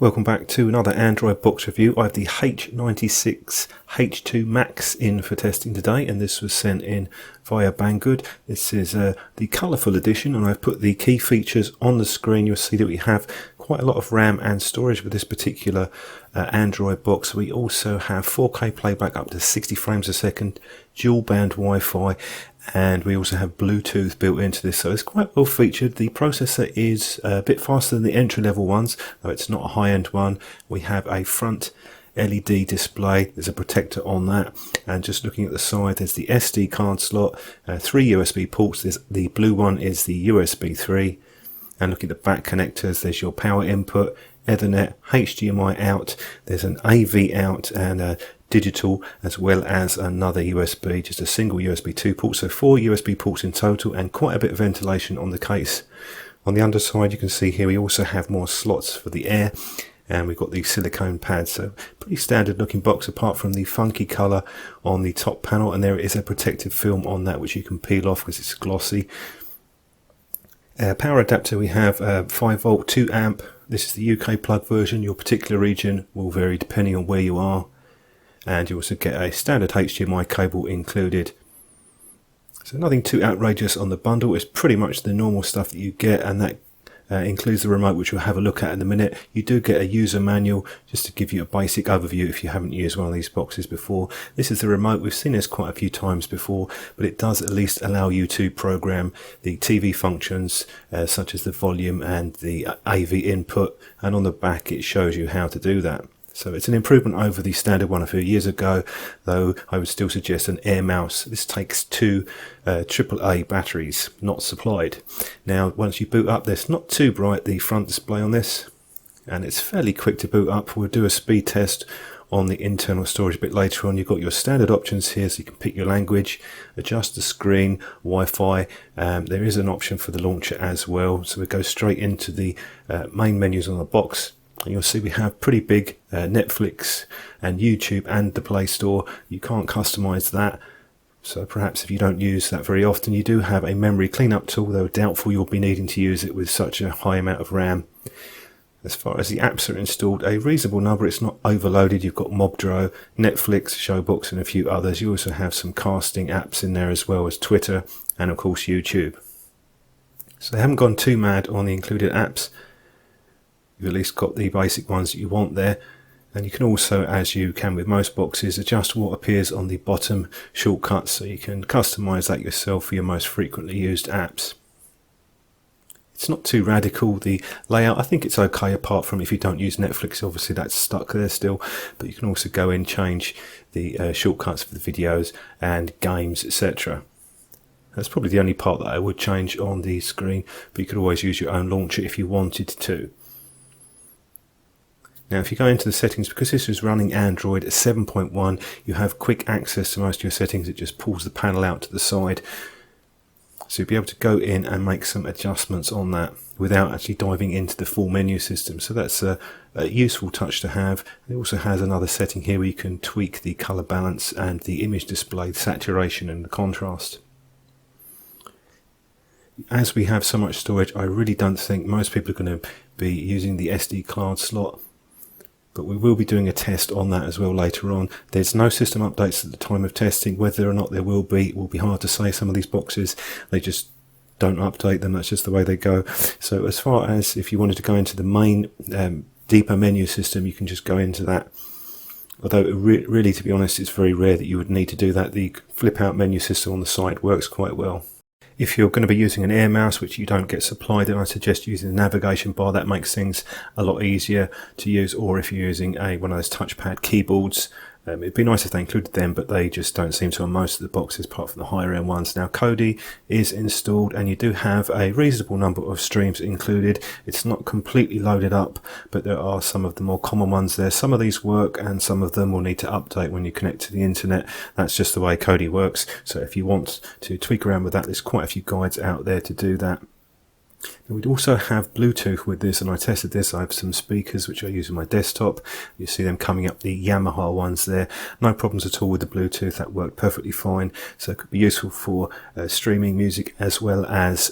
Welcome back to another Android box review. I have the H96 H2 MAX in for testing today, and this was sent in via Banggood. This is the Colourful edition, and I've put the key features on the screen. You'll see that we have quite a lot of RAM and storage with this particular Android box. We also have 4K playback up to 60 frames a second, dual band Wi-Fi, and we also have Bluetooth built into this, so it's quite well featured. The processor is a bit faster than the entry-level ones, though it's not a high-end one. We have a front LED display, there's a protector on that, and just looking at the side, there's the SD card slot, 3 USB ports. The blue one is the USB 3, and looking at the back connectors, there's your power input, Ethernet, HDMI out, there's an AV out, and a digital, as well as another USB, just a single USB 2 port, so 4 USB ports in total, and quite a bit of ventilation on the case. On the underside, you can see here we also have more slots for the air, and we've got these silicone pads, so pretty standard looking box apart from the funky colour on the top panel, and there is a protective film on that which you can peel off because it's glossy. Power adapter, we have 5V 2 amp. This is the UK plug version. Your particular region will vary depending on where you are, and you also get a standard HDMI cable included. So nothing too outrageous on the bundle. It's pretty much the normal stuff that you get, and that includes the remote, which we'll have a look at in a minute. You do get a user manual just to give you a basic overview if you haven't used one of these boxes before. This is the remote. We've seen this quite a few times before, but it does at least allow you to program the TV functions such as the volume and the AV input, and on the back it shows you how to do that. So it's an improvement over the standard one a few years ago, though I would still suggest an Air mouse. This takes 2 AAA batteries, not supplied. Now, once you boot up, it's not too bright, the front display on this, and it's fairly quick to boot up. We'll do a speed test on the internal storage a bit later on. You've got your standard options here, so you can pick your language, adjust the screen, Wi-Fi. There is an option for the launcher as well, so we go straight into the main menus on the box. And you'll see we have pretty big Netflix and YouTube and the Play Store. You can't customize that, so perhaps if you don't use that very often. You do have a memory cleanup tool, though doubtful you'll be needing to use it with such a high amount of RAM. As far as the apps are installed, a reasonable number. It's not overloaded. You've got Mobdro, Netflix, Showbox, and a few others. You also have some casting apps in there, as well as Twitter and of course YouTube. So they haven't gone too mad on the included apps. You've at least got the basic ones that you want there, and you can also, as you can with most boxes, adjust what appears on the bottom shortcuts, so you can customize that yourself for your most frequently used apps. It's not too radical, the layout. I think it's okay, apart from if you don't use Netflix, obviously that's stuck there still, but you can also go in, change the shortcuts for the videos and games, etc. That's probably the only part that I would change on the screen, but you could always use your own launcher if you wanted to. Now, if you go into the settings, because this is running Android 7.1, you have quick access to most of your settings. It just pulls the panel out to the side. So you'll be able to go in and make some adjustments on that without actually diving into the full menu system. So that's a useful touch to have. It also has another setting here where you can tweak the color balance and the image display, the saturation and the contrast. As we have so much storage, I really don't think most people are going to be using the SD card slot, but we will be doing a test on that as well later on. There's no system updates at the time of testing. Whether or not there will be, it will be hard to say. Some of these boxes, they just don't update them. That's just the way they go. So as far as if you wanted to go into the main deeper menu system, you can just go into that. Although really, to be honest, it's very rare that you would need to do that. The flip out menu system on the side works quite well. If you're going to be using an Air mouse, which you don't get supplied, then I suggest using the navigation bar. That makes things a lot easier to use. Or if you're using one of those touchpad keyboards, it'd be nice if they included them, but they just don't seem to on most of the boxes, apart from the higher end ones. Now, Kodi is installed, and you do have a reasonable number of streams included. It's not completely loaded up, but there are some of the more common ones there. Some of these work, and some of them will need to update when you connect to the internet. That's just the way Kodi works. So if you want to tweak around with that, there's quite a few guides out there to do that. Now, we'd also have Bluetooth with this, and I tested this. I have some speakers which I use on my desktop. You see them coming up, the Yamaha ones there. No problems at all with the Bluetooth. That worked perfectly fine. So it could be useful for streaming music as well as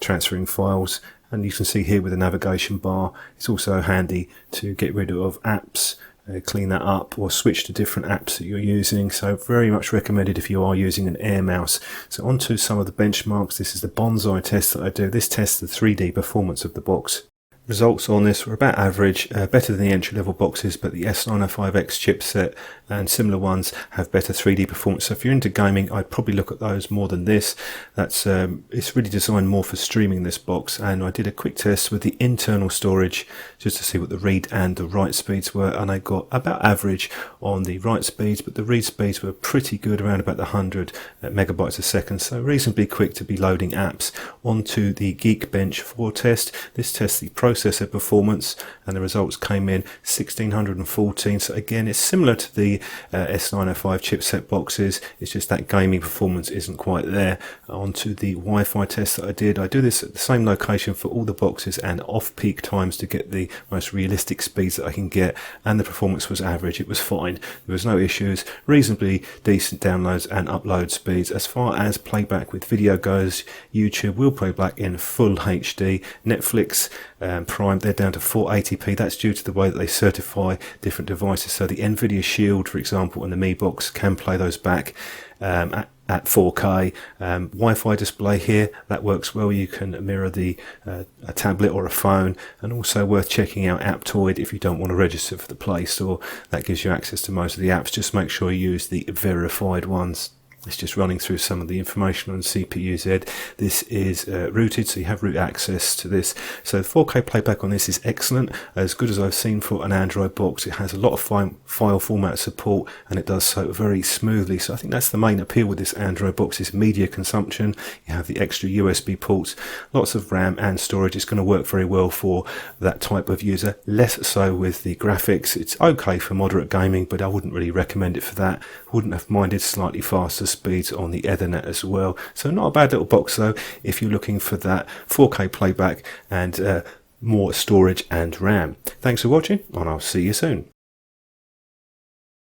transferring files. and you can see here with the navigation bar, it's also handy to get rid of apps, clean that up, or switch to different apps that you're using. So very much recommended if you are using an Air mouse. So on to some of the benchmarks. This is the bonsai test that I do. This tests the 3D performance of the box. Results on this were about average, better than the entry-level boxes, but the S905X chipset and similar ones have better 3D performance. So if you're into gaming, I'd probably look at those more than this. It's really designed more for streaming, this box, and I did a quick test with the internal storage just to see what the read and the write speeds were, and I got about average on the write speeds, but the read speeds were pretty good, around about the 100 megabytes a second, so reasonably quick to be loading apps. Onto the Geekbench 4 test. This tests the processor performance, and the results came in 1614. So again, it's similar to the S905 chipset boxes, it's just that gaming performance isn't quite there. Onto the Wi-Fi test that I do this at the same location for all the boxes and off-peak times to get the most realistic speeds that I can get, and the performance was average. It was fine, there was no issues, reasonably decent downloads and upload speeds. As far as playback with video goes, YouTube will play back in full HD. Netflix, Prime, they're down to 480p. That's due to the way that they certify different devices. So the Nvidia Shield, for example, and the Mi Box can play those back at 4K. Wi-Fi display here, that works well. You can mirror a tablet or a phone, and also worth checking out Aptoid if you don't want to register for the Play Store. That gives you access to most of the apps. Just make sure you use the verified ones. It's just running through some of the information on CPU-Z. This is rooted, so you have root access to this. So 4K playback on this is excellent, as good as I've seen for an Android box. It has a lot of file format support, and it does so very smoothly. So I think that's the main appeal with this Android box, is media consumption. You have the extra USB ports, lots of RAM and storage. It's going to work very well for that type of user. Less so with the graphics. It's okay for moderate gaming, but I wouldn't really recommend it for that. Wouldn't have minded slightly faster speeds on the Ethernet as well. So not a bad little box though if you're looking for that 4K playback and more storage and RAM. Thanks for watching, and I'll see you soon.